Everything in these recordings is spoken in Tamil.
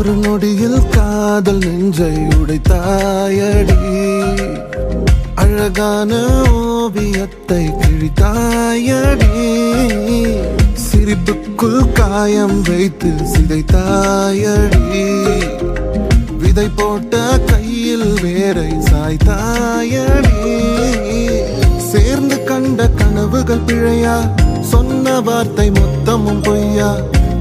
ஒரு நொடியில் காதல் நெஞ்சை உடைத்தாயடி அழகான ஓவியத்தை கிழித்தாயடி சிரிப்புக்குள் காயம் வைத்து சிதைத்தாயடி விதை போட்ட கையில் வேரை சாய்த்தாயடி சேர்ந்து கண்ட கனவுகள் பிழையா சொன்ன வார்த்தை மொத்தமும் பொய்யா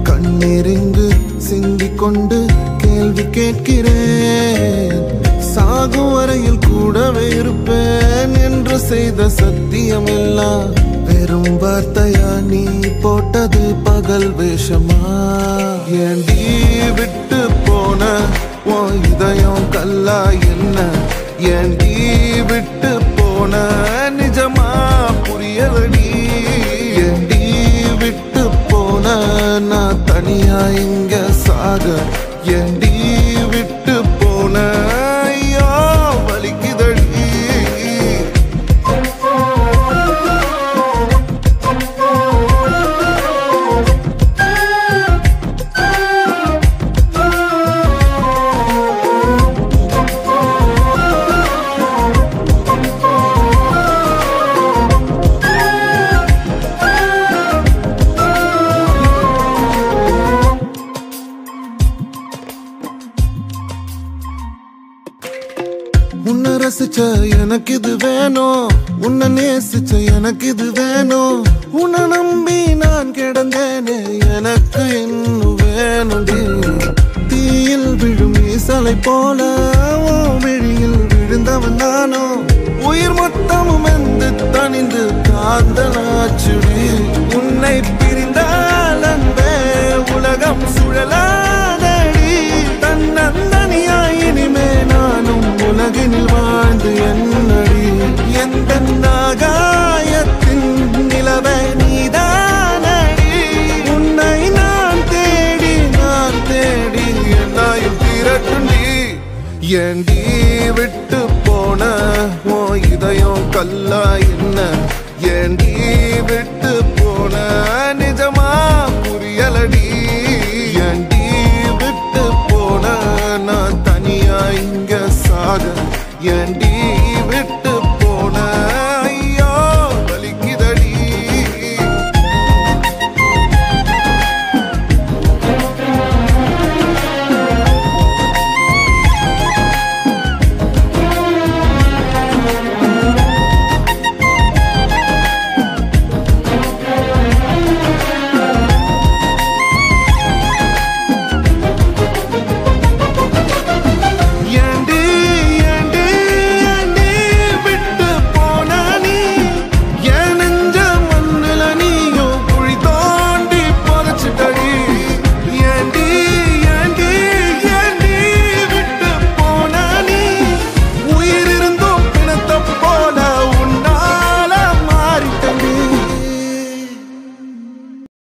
கண்ணீரிங்கு சிந்திக் கொண்டு கேள்வி கேட்கிறேன் சாகும் வரையில் கூடவே இருப்பேன் என்று செய்த சத்தியம் எல்லாம் வெறும் வார்த்தையா நீ போட்டது பகல் வேஷமா ஏண்டி விட்டு போன உன் இதயம் கல்லா என்ன ஏண்டி விட்டு போன நிஜமா புரியலடி ஏண்டி விட்டு போன நான் தனியா இங்க சாக ஏண்டி விட்டு போன ஐயோ வலிக்குதடி உன்னை ரசிச்ச எனக்கு இது வேணும் உன்னை நேசிச்ச எனக்கு இது வேணும் உன்னை நம்பி நான் கிடந்தேனே எனக்கு இன்னும் வேணுடி தீயில் விழும் ஈசலை போல ஓ விழியில் விழுந்தவன் நானோ உயிர் மொத்தமும் எந்த தனிந்து காந்தலாச்சுடி உன்னை பிரிந்தால் அன்பே உலகம் சுழலாதடி தன்னந்தனியாய் இனிமே நானும் உலகினில் வாழ்ந்து என்னடி எந்த நாகாயத்தின் நிலவை நீதானடி உன்னை நான் தேடி என்னாயும் திரட்டுண்டி ஏண்டி விட்டு போன ஓ இதயம் கல்லா என்ன ஏண்டி விட்டு போன